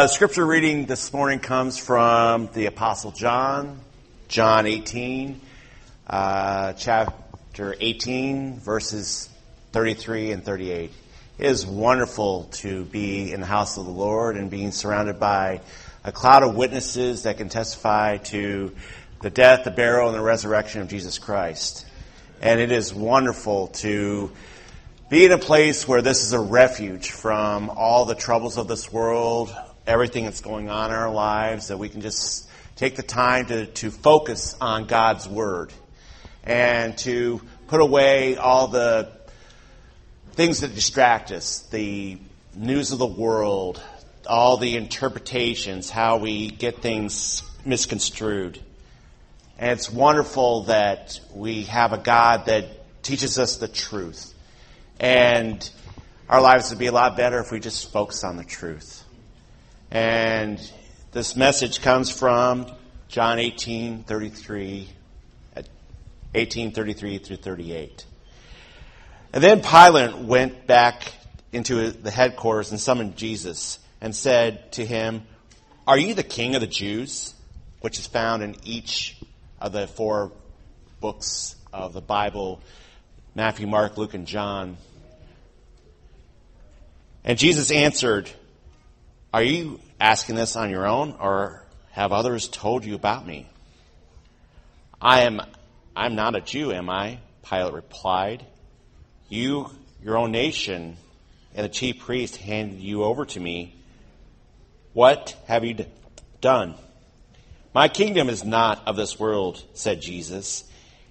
Scripture reading this morning comes from the Apostle John, John 18, chapter 18, verses 33 and 38. It is wonderful to be in the house of the Lord and being surrounded by a cloud of witnesses that can testify to the death, the burial, and the resurrection of Jesus Christ. And it is wonderful to be in a place where this is a refuge from all the troubles of this world, everything that's going on in our lives, that we can just take the time to focus on God's Word and to put away all the things that distract us, the news of the world, all the interpretations, how we get things misconstrued. And it's wonderful that we have a God that teaches us the truth. And our lives would be a lot better if we just focus on the truth. And this message comes from John 18:33 through 38. And then Pilate went back into the headquarters and summoned Jesus and said to him, "Are you the king of the Jews?" Which is found in each of the 4 books of the Bible, Matthew, Mark, Luke, and John. And Jesus answered, "Are you asking this on your own, or have others told you about me?" I'm not a Jew, am I?" Pilate replied. "Your own nation and the chief priest handed you over to me. What have you done?" "My kingdom is not of this world," said Jesus.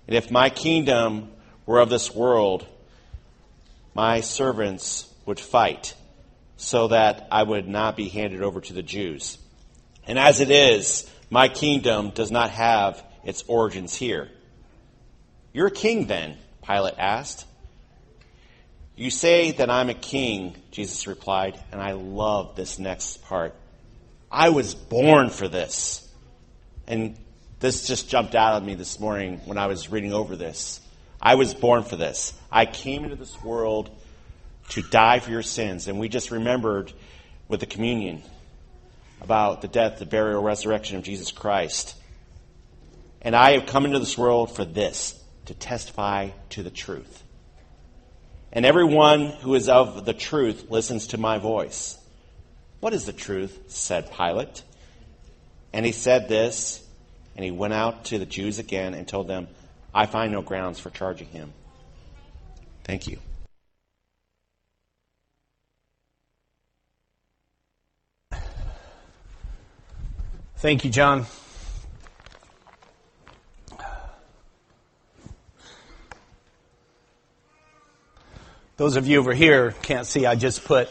"And if my kingdom were of this world, my servants would fight so that I would not be handed over to the Jews. And as it is, my kingdom does not have its origins here." "You're a king then?" Pilate asked. "You say that I'm a king," Jesus replied, and I love this next part. "I was born for this." And this just jumped out at me this morning when I was reading over this. I was born for this. I came into this world to die for your sins. And we just remembered with the communion about the death, the burial, resurrection of Jesus Christ. And I have come into this world for this, to testify to the truth. And everyone who is of the truth listens to my voice. "What is the truth?" said Pilate. And he said this, and he went out to the Jews again and told them, "I find no grounds for charging him." Thank you. Thank you, John. Those of you over here can't see, I just put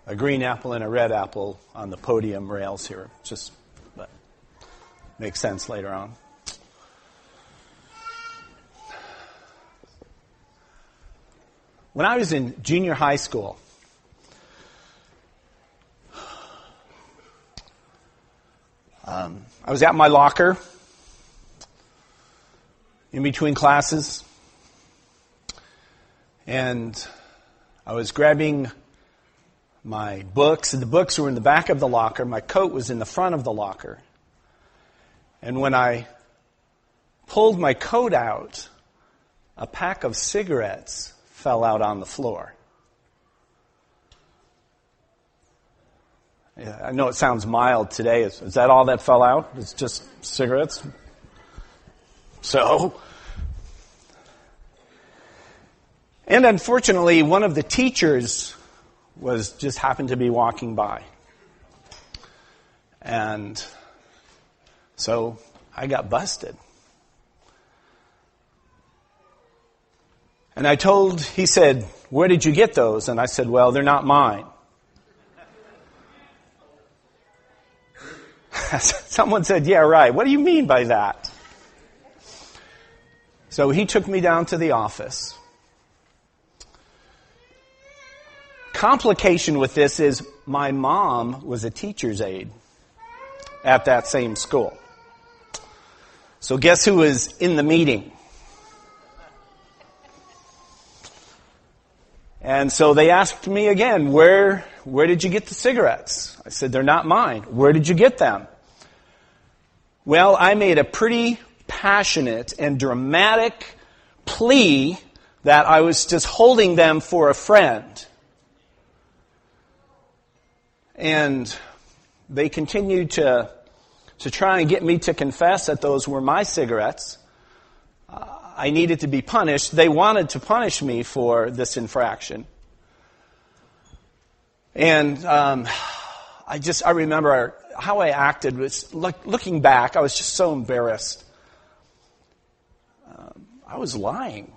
a green apple and a red apple on the podium rails here. But makes sense later on. When I was in junior high school, I was at my locker in between classes, and I was grabbing my books, and the books were in the back of the locker. My coat was in the front of the locker. And when I pulled my coat out, a pack of cigarettes fell out on the floor. Yeah, I know it sounds mild today. Is that all that fell out? It's just cigarettes? So? And unfortunately, one of the teachers just happened to be walking by. And so I got busted. And he said, "Where did you get those?" And I said, "Well, they're not mine." Someone said, "Yeah, right. What do you mean by that?" So he took me down to the office. Complication with this is my mom was a teacher's aide at that same school. So guess who was in the meeting? And so they asked me again, where "Where did you get the cigarettes?" I said, "They're not mine." "Where did you get them?" Well, I made a pretty passionate and dramatic plea that I was just holding them for a friend. And they continued to try and get me to confess that those were my cigarettes. I needed to be punished. They wanted to punish me for this infraction. And I remember how I acted was, looking back, I was just so embarrassed. I was lying.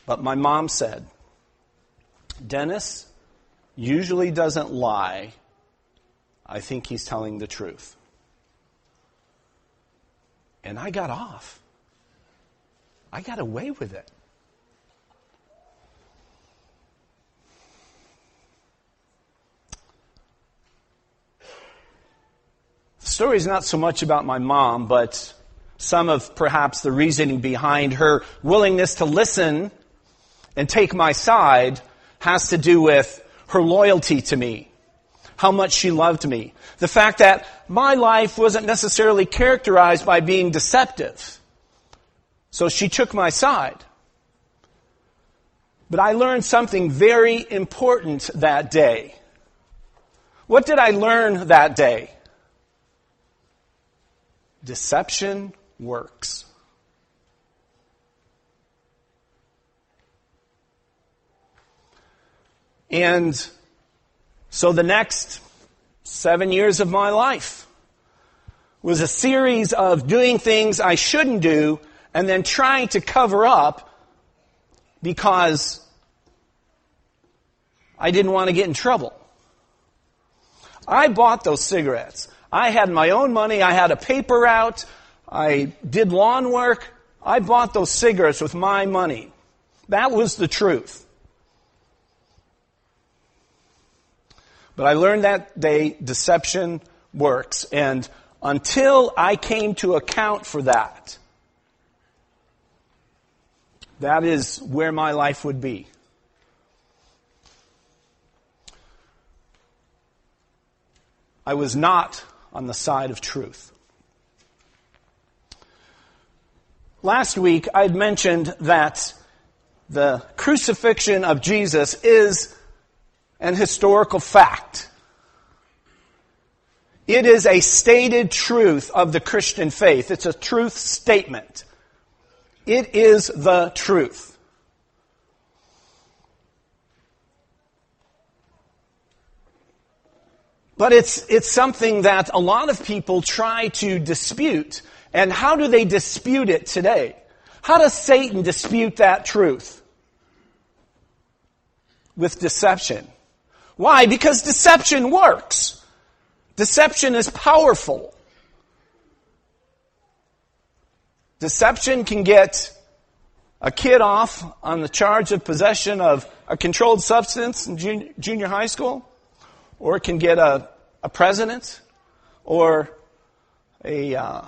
But my mom said, "Dennis usually doesn't lie. I think he's telling the truth." And I got off. I got away with it. The story is not so much about my mom, but some of perhaps the reasoning behind her willingness to listen and take my side has to do with her loyalty to me, how much she loved me. The fact that my life wasn't necessarily characterized by being deceptive. So she took my side. But I learned something very important that day. What did I learn that day? Deception works. And so the next 7 years of my life was a series of doing things I shouldn't do and then trying to cover up because I didn't want to get in trouble. I bought those cigarettes. I had my own money. I had a paper route. I did lawn work. I bought those cigarettes with my money. That was the truth. But I learned that day deception works. And until I came to account for that, that is where my life would be. I was not on the side of truth. Last week, I'd mentioned that the crucifixion of Jesus is an historical fact. It is a stated truth of the Christian faith. It's a truth statement. It is the truth. But it's something that a lot of people try to dispute. And how do they dispute it today? How does Satan dispute that truth? With deception. Why? Because deception works. Deception is powerful. Deception can get a kid off on the charge of possession of a controlled substance in junior high school, or it can get a president or a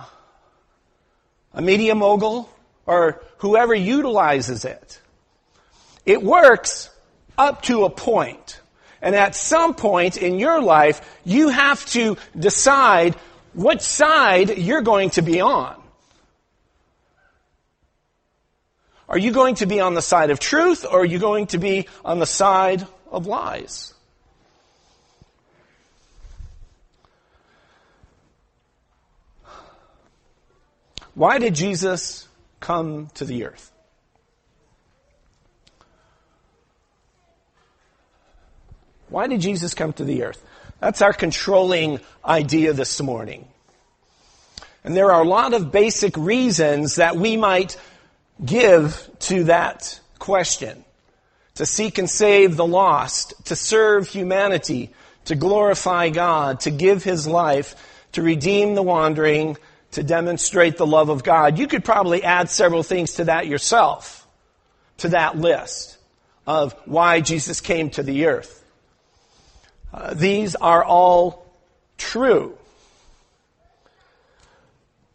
media mogul or whoever utilizes it. It works up to a point. And at some point in your life, you have to decide what side you're going to be on. Are you going to be on the side of truth, or are you going to be on the side of lies? Why did Jesus come to the earth? Why did Jesus come to the earth? That's our controlling idea this morning. And there are a lot of basic reasons that we might give to that question. To seek and save the lost, to serve humanity, to glorify God, to give His life, to redeem the wandering, to demonstrate the love of God. You could probably add several things to that yourself, to that list of why Jesus came to the earth. These are all true.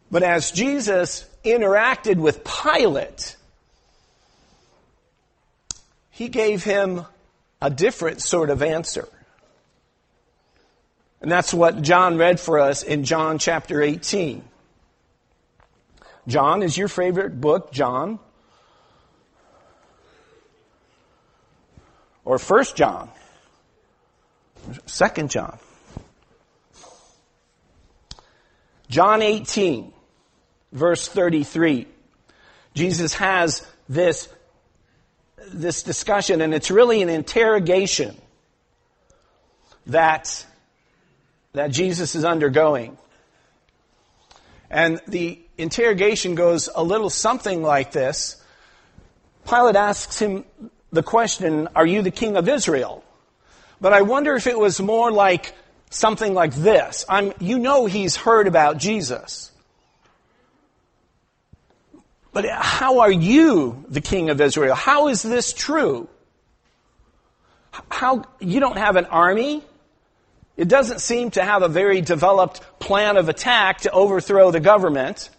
But as Jesus interacted with Pilate, he gave him a different sort of answer. And that's what John read for us in John chapter 18. John is your favorite book, John? Or 1 John? 2 John? John 18, verse 33. Jesus has this discussion, and it's really an interrogation that Jesus is undergoing. And the interrogation goes a little something like this. Pilate asks him the question, "Are you the king of Israel?" But I wonder if it was more like something like this. He's heard about Jesus. But how are you the king of Israel? How is this true? How you don't have an army? It doesn't seem to have a very developed plan of attack to overthrow the government.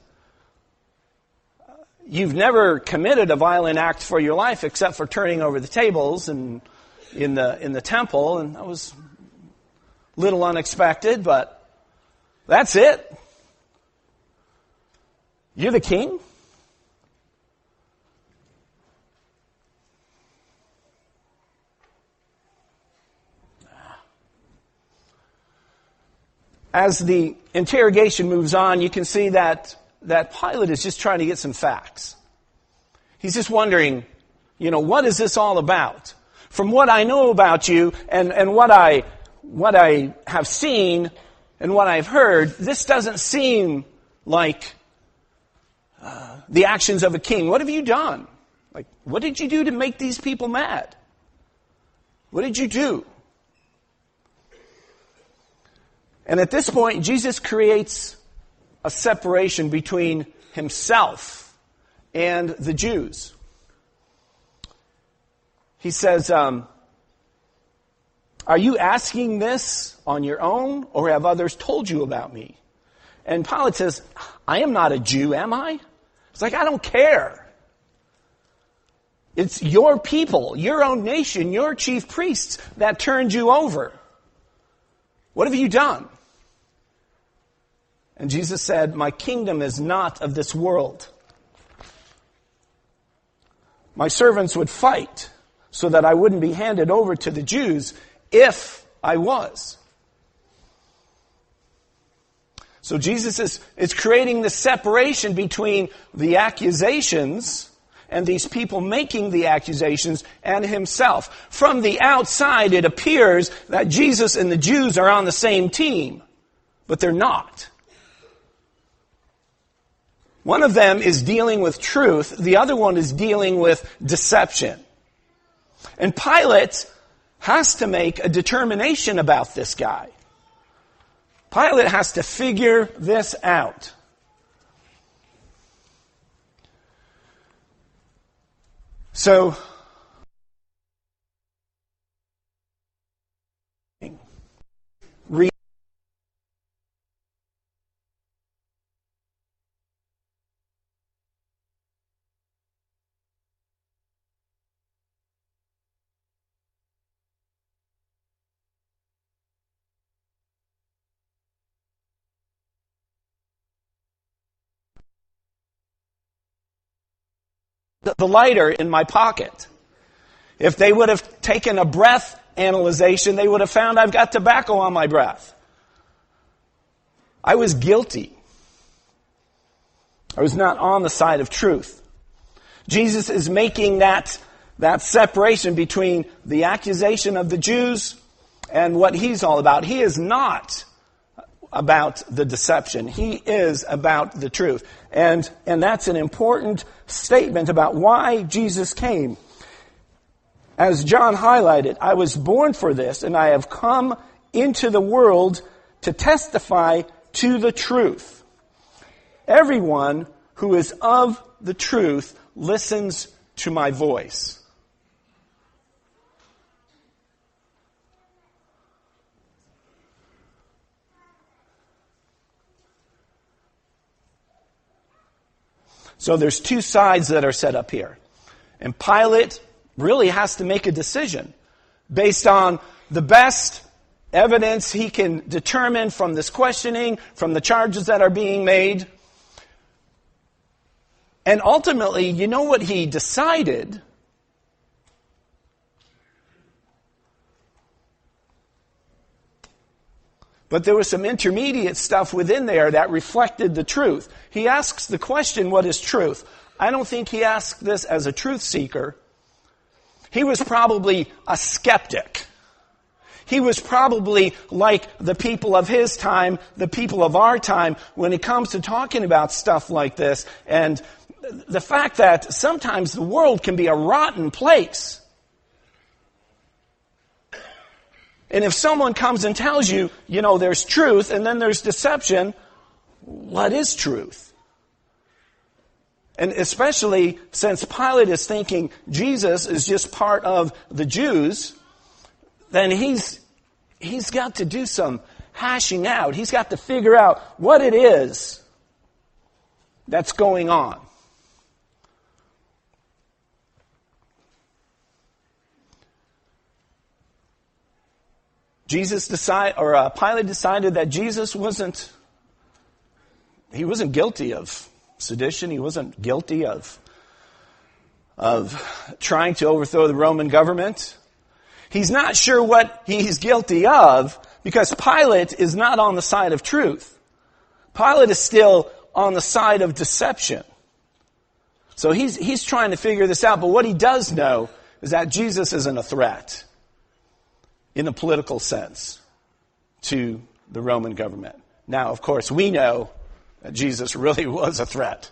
You've never committed a violent act for your life except for turning over the tables and in the temple, and that was a little unexpected, but that's it. You're the king? As the interrogation moves on, you can see that Pilate is just trying to get some facts. He's just wondering, what is this all about? From what I know about you and what I have seen and what I've heard, this doesn't seem like the actions of a king. What have you done? What did you do to make these people mad? What did you do? And at this point, Jesus creates a separation between himself and the Jews. He says, are you asking this on your own, or have others told you about me? And Pilate says, I am not a Jew, am I? It's like, I don't care. It's your people, your own nation, your chief priests that turned you over. What have you done? And Jesus said, my kingdom is not of this world. My servants would fight so that I wouldn't be handed over to the Jews if I was. So Jesus is creating the separation between the accusations and these people making the accusations and himself. From the outside, it appears that Jesus and the Jews are on the same team, but they're not. One of them is dealing with truth. The other one is dealing with deception. And Pilate has to make a determination about this guy. Pilate has to figure this out. So, read the lighter in my pocket. If they would have taken a breath analyzation, they would have found I've got tobacco on my breath. I was guilty. I was not on the side of truth. Jesus is making that separation between the accusation of the Jews and what he's all about. He is not about the deception. He is about the truth. And that's an important statement about why Jesus came. As John highlighted, I was born for this, and I have come into the world to testify to the truth. Everyone who is of the truth listens to my voice. So there's two sides that are set up here. And Pilate really has to make a decision based on the best evidence he can determine from this questioning, from the charges that are being made. And ultimately, you know what he decided? But there was some intermediate stuff within there that reflected the truth. He asks the question, what is truth? I don't think he asked this as a truth seeker. He was probably a skeptic. He was probably like the people of his time, the people of our time, when it comes to talking about stuff like this. And the fact that sometimes the world can be a rotten place. And if someone comes and tells you, there's truth and then there's deception, what is truth? And especially since Pilate is thinking Jesus is just part of the Jews, then he's got to do some hashing out. He's got to figure out what it is that's going on. Pilate decided that Jesus wasn't guilty of sedition. He wasn't guilty of trying to overthrow the Roman government. He's not sure what he's guilty of because Pilate is not on the side of truth. Pilate is still on the side of deception. So he's trying to figure this out, but what he does know is that Jesus isn't a threat in a political sense to the Roman government. Now, of course, we know that Jesus really was a threat.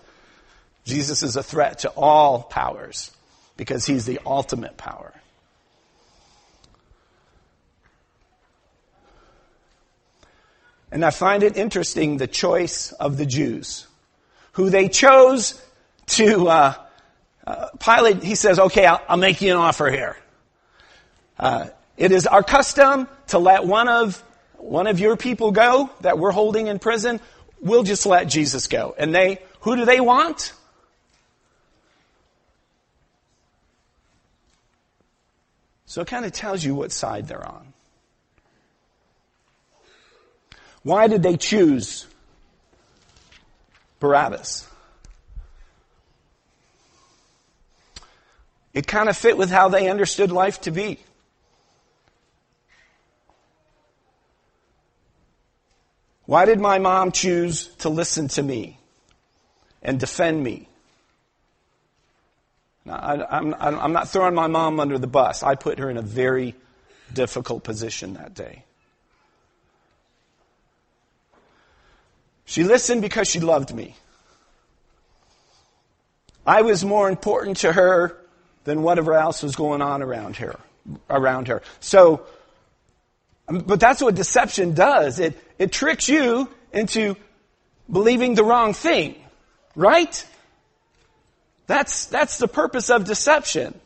Jesus is a threat to all powers because he's the ultimate power. And I find it interesting, the choice of the Jews, who they chose to, Pilate, he says, okay, I'll make you an offer here. It is our custom to let one of your people go that we're holding in prison. We'll just let Jesus go. And who do they want? So it kind of tells you what side they're on. Why did they choose Barabbas? It kind of fit with how they understood life to be. Why did my mom choose to listen to me and defend me? Now, I'm not throwing my mom under the bus. I put her in a very difficult position that day. She listened because she loved me. I was more important to her than whatever else was going on around her. So, but that's what deception does. It tricks you into believing the wrong thing, right? That's the purpose of deception.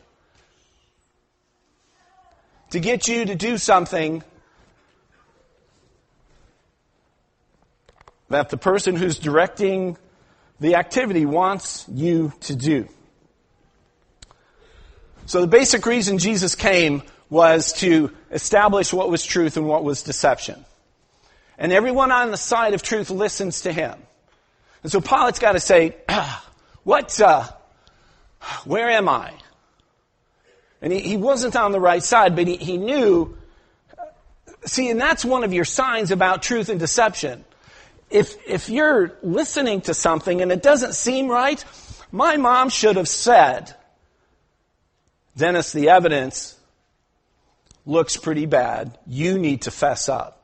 To get you to do something that the person who's directing the activity wants you to do. So the basic reason Jesus came was to establish what was truth and what was deception. And everyone on the side of truth listens to him. And so Pilate's got to say, where am I? And he wasn't on the right side, but he knew. See, and that's one of your signs about truth and deception. If you're listening to something and it doesn't seem right, my mom should have said, Dennis, the evidence looks pretty bad. You need to fess up.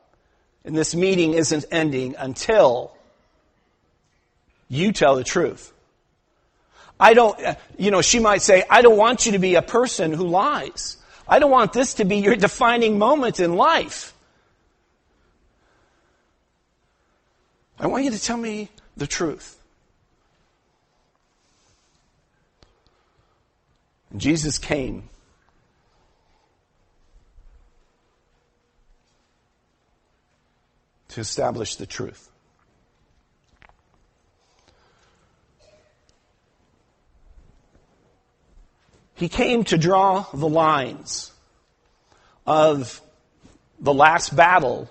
And this meeting isn't ending until you tell the truth. She might say, I don't want you to be a person who lies. I don't want this to be your defining moment in life. I want you to tell me the truth. And Jesus came to establish the truth. He came to draw the lines of the last battle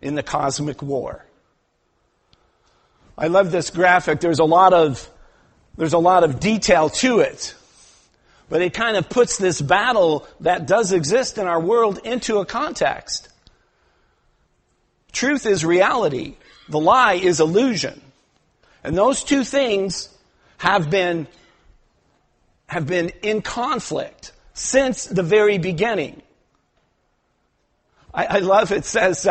in the cosmic war. I love this graphic. There's a lot of detail to it. But it kind of puts this battle that does exist in our world into a context. Truth is reality. The lie is illusion. And those two things have been in conflict since the very beginning. I love it says,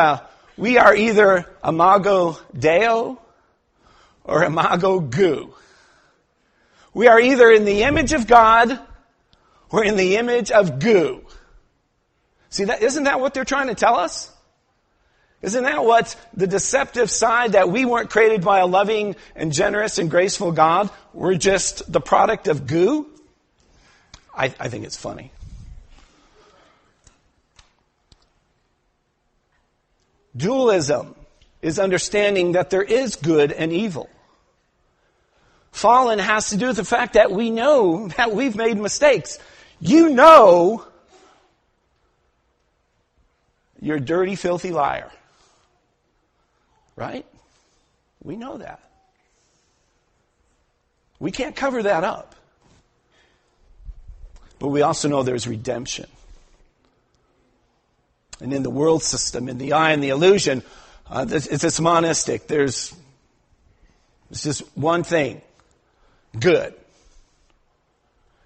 we are either imago Deo or imago Gou. We are either in the image of God or in the image of goo. See, isn't that what they're trying to tell us? Isn't that what the deceptive side, that we weren't created by a loving and generous and graceful God? We're just the product of goo? I think it's funny. Dualism is understanding that there is good and evil. Fallen has to do with the fact that we know that we've made mistakes. You know you're a dirty, filthy liar. Right? We know that. We can't cover that up. But we also know there's redemption. And in the world system, in the eye and the illusion, it's monistic. There's just one thing. Good.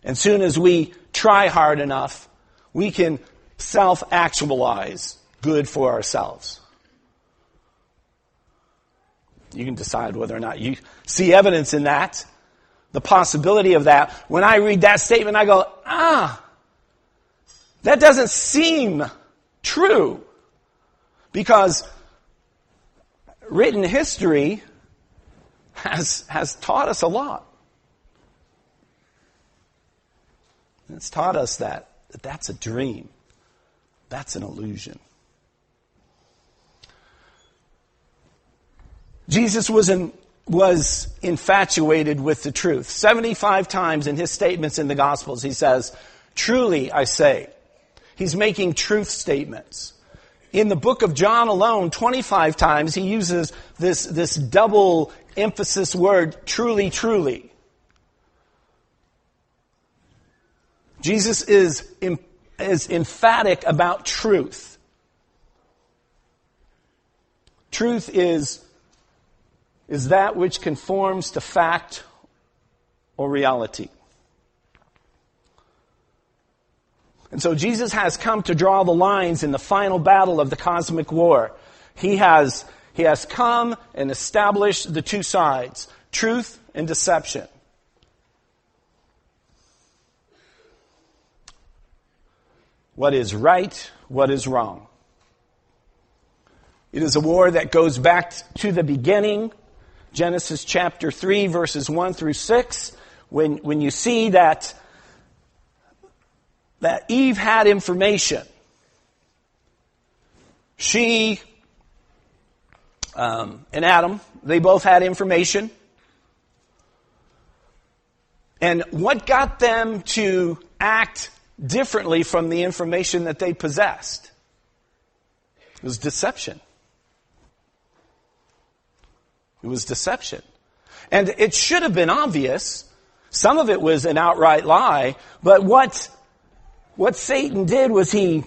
And soon as we try hard enough, we can self-actualize good for ourselves. You can decide whether or not you see evidence in that, the possibility of that. When I read that statement, I go, that doesn't seem true. Because written history has taught us a lot. It's taught us that that's a dream. That's an illusion. Jesus was infatuated with the truth. 75 times in his statements in the Gospels, he says, "Truly I say." He's making truth statements. In the book of John alone, 25 times, he uses this double emphasis word, truly, truly. Jesus is emphatic about truth. Truth is that which conforms to fact or reality. And so Jesus has come to draw the lines in the final battle of the cosmic war. He has come and established the two sides, truth and deception. What is right, what is wrong. It is a war that goes back to the beginning, Genesis chapter 3, verses 1 through 6, when you see that Eve had information. She and Adam, they both had information. And what got them to act differently from the information that they possessed? It was deception. It was deception. And it should have been obvious. Some of it was an outright lie. But what Satan did was he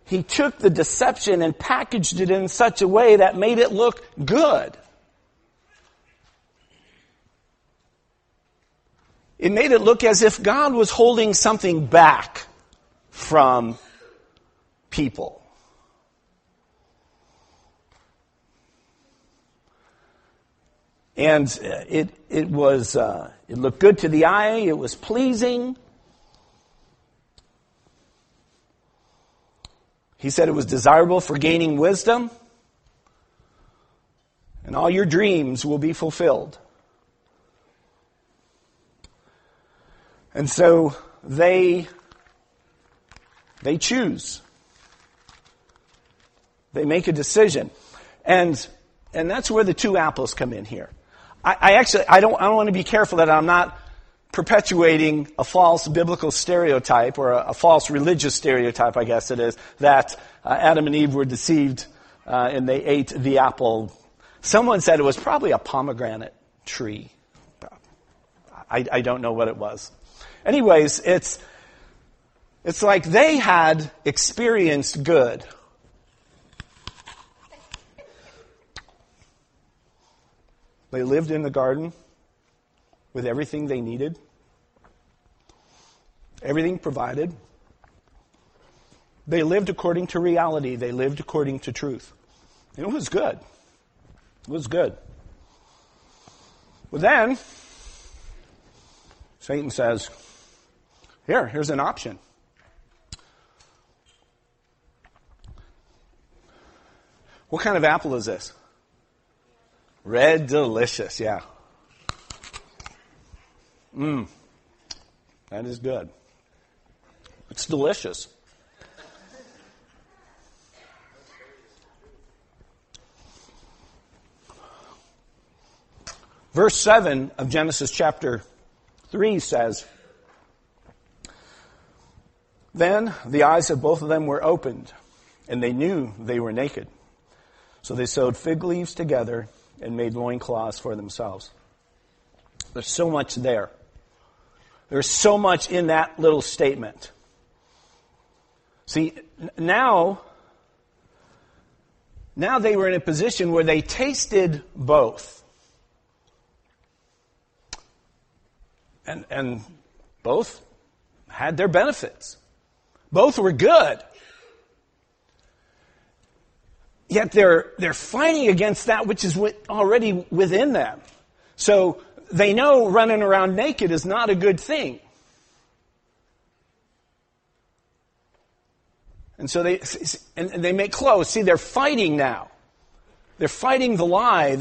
took the deception and packaged it in such a way that made it look good. It made it look as if God was holding something back from people. And it looked good to the eye. It was pleasing. He said it was desirable for gaining wisdom. And all your dreams will be fulfilled. And so they choose. They make a decision. And that's where the two apples come in here. I want to be careful that I'm not perpetuating a false biblical stereotype, or a false religious stereotype, I guess it is, that Adam and Eve were deceived and they ate the apple. Someone said it was probably a pomegranate tree. I don't know what it was. Anyways, it's like they had experienced good. They lived in the garden with everything they needed, everything provided. They lived according to reality. They lived according to truth. And it was good. It was good. But then, Satan says, here's an option. What kind of apple is this? Red delicious, yeah. That is good. It's delicious. Verse 7 of Genesis chapter 3 says, "Then the eyes of both of them were opened, and they knew they were naked. So they sewed fig leaves together and made loincloths for themselves." There's so much there. There's so much in that little statement. See, now they were in a position where they tasted both. And both had their benefits. Both were good. Yet they're fighting against that which is already within them. So they know running around naked is not a good thing. And so they make clothes. See, they're fighting now. They're fighting the lie.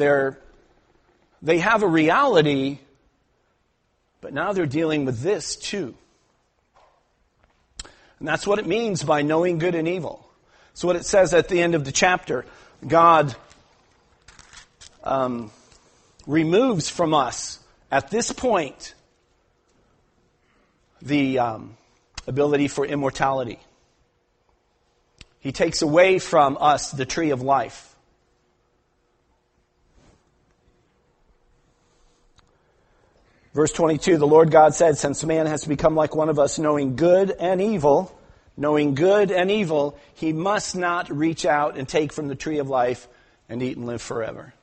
They have a reality, but now they're dealing with this too. And that's what it means by knowing good and evil. So what it says at the end of the chapter, God removes from us at this point the ability for immortality. He takes away from us the tree of life. Verse 22, the Lord God said, "Since man has become like one of us, knowing good and evil, he must not reach out and take from the tree of life and eat and live forever."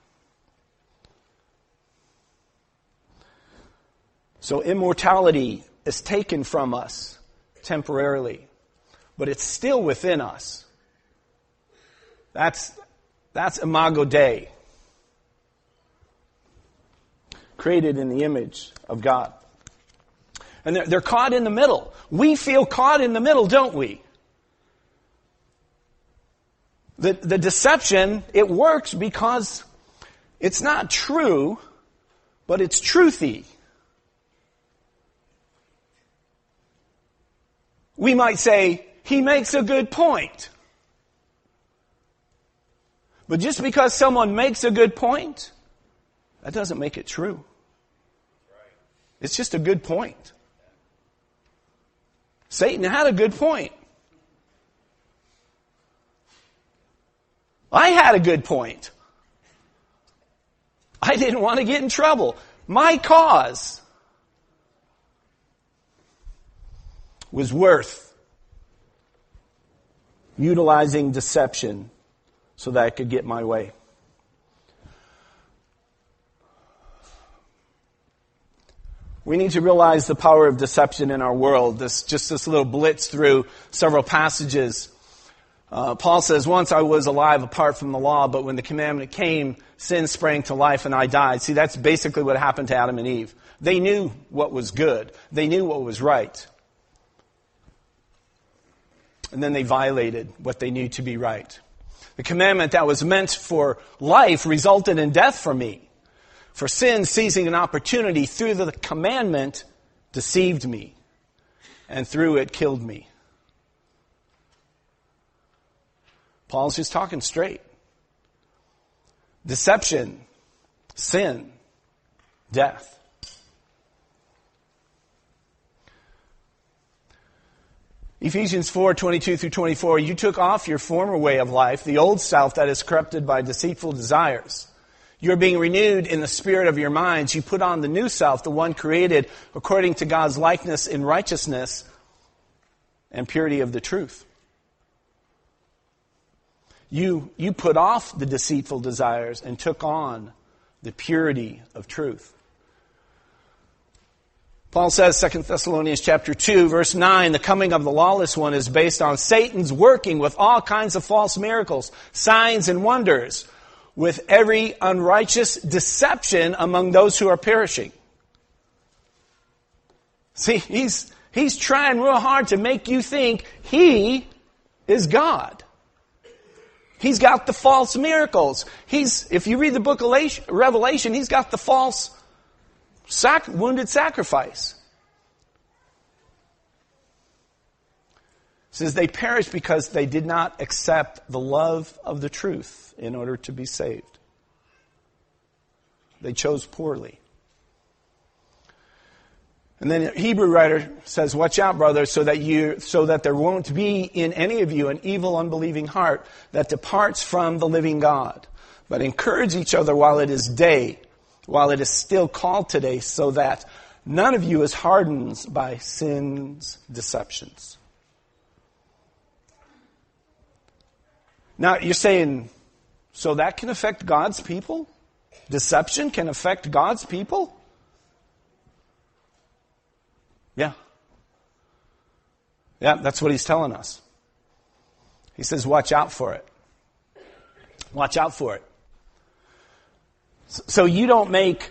So immortality is taken from us temporarily, but it's still within us. That's Imago Dei. Created in the image of God. And they're caught in the middle. We feel caught in the middle, don't we? The deception, it works because it's not true, but it's truthy. We might say, he makes a good point. But just because someone makes a good point, that doesn't make it true. It's just a good point. Satan had a good point. I had a good point. I didn't want to get in trouble. My cause was worth utilizing deception so that I could get my way. We need to realize the power of deception in our world. This little blitz through several passages. Paul says, "Once I was alive apart from the law, but when the commandment came, sin sprang to life and I died." See, that's basically what happened to Adam and Eve. They knew what was good. They knew what was right. And then they violated what they knew to be right. The commandment that was meant for life resulted in death for me. For sin, seizing an opportunity through the commandment, deceived me, and through it killed me. Paul's just talking straight. Deception, sin, death. Ephesians 4:22 through 24, you took off your former way of life, the old self that is corrupted by deceitful desires. You're being renewed in the spirit of your minds. You put on the new self, the one created according to God's likeness in righteousness and purity of the truth. You put off the deceitful desires and took on the purity of truth. Paul says, 2 Thessalonians chapter 2, verse 9, the coming of the lawless one is based on Satan's working with all kinds of false miracles, signs, and wonders, with every unrighteous deception among those who are perishing. See, he's trying real hard to make you think he is God. He's got the false miracles. If you read the book of Revelation, he's got the false wounded sacrifice. It says they perished because they did not accept the love of the truth in order to be saved. They chose poorly. And then the Hebrew writer says, watch out, brothers, so that there won't be in any of you an evil, unbelieving heart that departs from the living God. But encourage each other while it is day, while it is still called today, so that none of you is hardened by sin's deceptions. Now, you're saying, so that can affect God's people? Deception can affect God's people? Yeah. Yeah, that's what he's telling us. He says, watch out for it. Watch out for it. So you don't make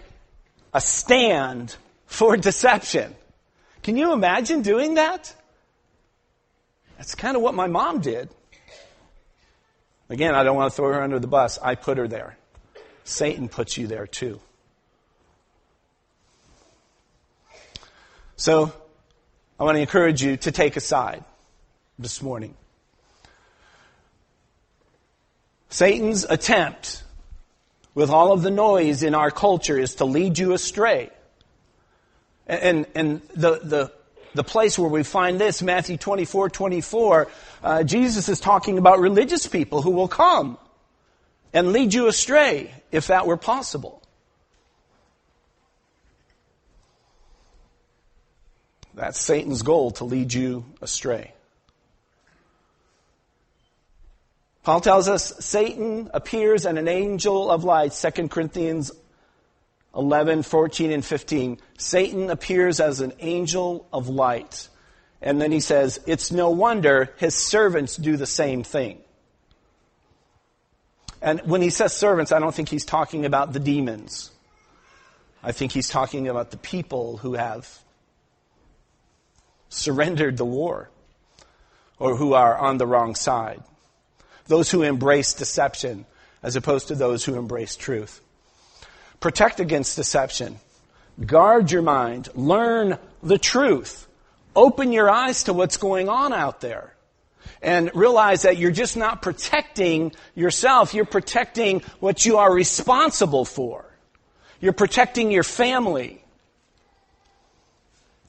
a stand for deception. Can you imagine doing that? That's kind of what my mom did. Again, I don't want to throw her under the bus. I put her there. Satan puts you there too. So, I want to encourage you to take a side this morning. Satan's attempt with all of the noise in our culture is to lead you astray. And the place where we find this, Matthew 24:24, Jesus is talking about religious people who will come and lead you astray, if that were possible. That's Satan's goal, to lead you astray. Paul tells us Satan appears as an angel of light, 2 Corinthians 11, 14, and 15. Satan appears as an angel of light. And then he says, it's no wonder his servants do the same thing. And when he says servants, I don't think he's talking about the demons. I think he's talking about the people who have surrendered the war or who are on the wrong side. Those who embrace deception as opposed to those who embrace truth. Protect against deception. Guard your mind. Learn the truth. Open your eyes to what's going on out there. And realize that you're just not protecting yourself. You're protecting what you are responsible for. You're protecting your family.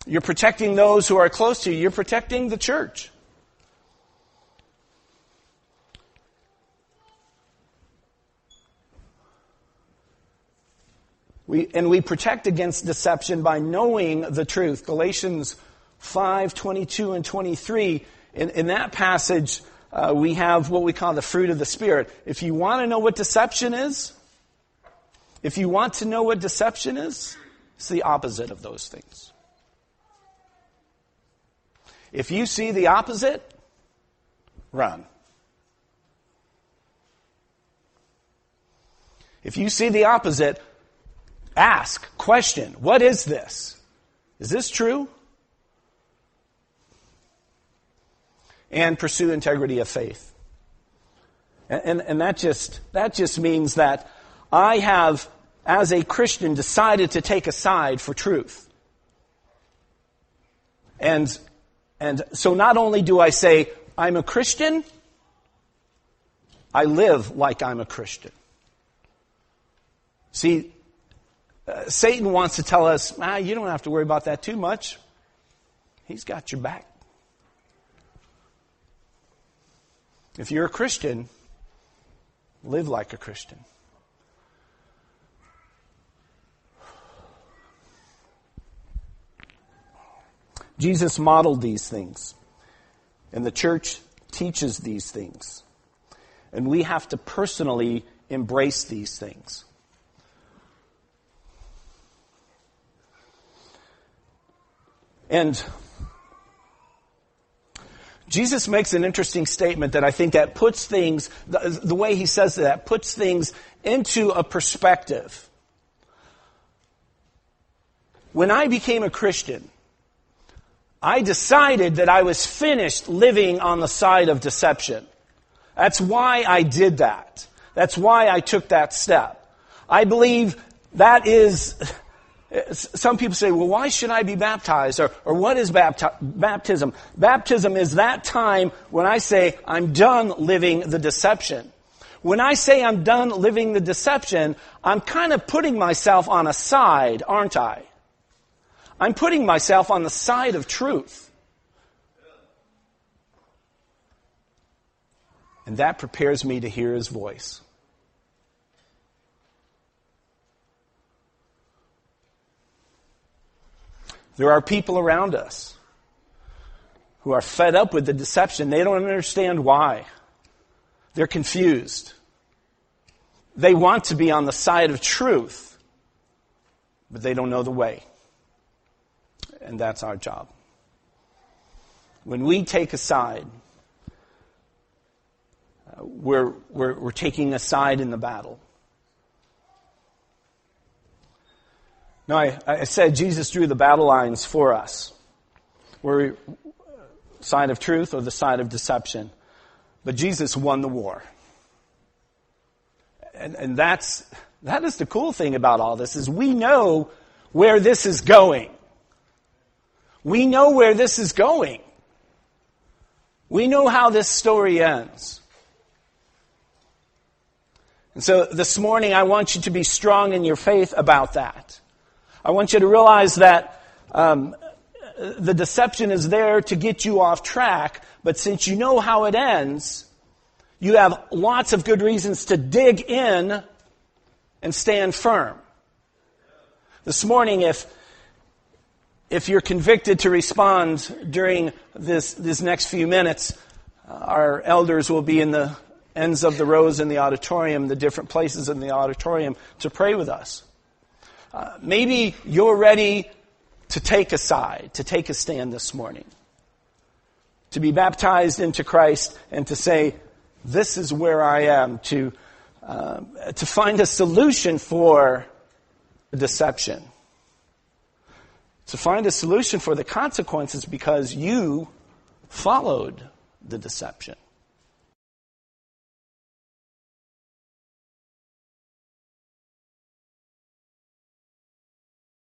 You're protecting those who are close to you. You're protecting the church. We protect against deception by knowing the truth. Galatians 5:22 and 23. In that passage, we have what we call the fruit of the Spirit. If you want to know what deception is, it's the opposite of those things. If you see the opposite, run. If you see the opposite, ask, question, what is this? Is this true? And pursue integrity of faith. And that just means that I have, as a Christian, decided to take a side for truth. And so not only do I say, I'm a Christian, I live like I'm a Christian. See, Satan wants to tell us, you don't have to worry about that too much. He's got your back. If you're a Christian, live like a Christian. Jesus modeled these things, and the church teaches these things. And we have to personally embrace these things. And Jesus makes an interesting statement that I think that puts things, the way he says that, puts things into a perspective. When I became a Christian, I decided that I was finished living on the side of deception. That's why I did that. That's why I took that step. I believe that is... Some people say, well, why should I be baptized? Or what is baptism? Baptism is that time when I say, I'm done living the deception. When I say I'm done living the deception, I'm kind of putting myself on a side, aren't I? I'm putting myself on the side of truth. And that prepares me to hear his voice. There are people around us who are fed up with the deception. They don't understand why. They're confused. They want to be on the side of truth, but they don't know the way. And that's our job. When we take a side, we're taking a side in the battle. Now, I said Jesus drew the battle lines for us. We're side of truth or the side of deception. But Jesus won the war. And that is the cool thing about all this, is we know where this is going. We know where this is going. We know how this story ends. And so this morning I want you to be strong in your faith about that. I want you to realize that the deception is there to get you off track, but since you know how it ends, you have lots of good reasons to dig in and stand firm. This morning, if you're convicted to respond during this next few minutes, our elders will be in the ends of the rows in the auditorium, the different places in the auditorium, to pray with us. Maybe you're ready to take a side, to take a stand this morning. To be baptized into Christ and to say, this is where I am, to find a solution for the deception. To find a solution for the consequences because you followed the deception.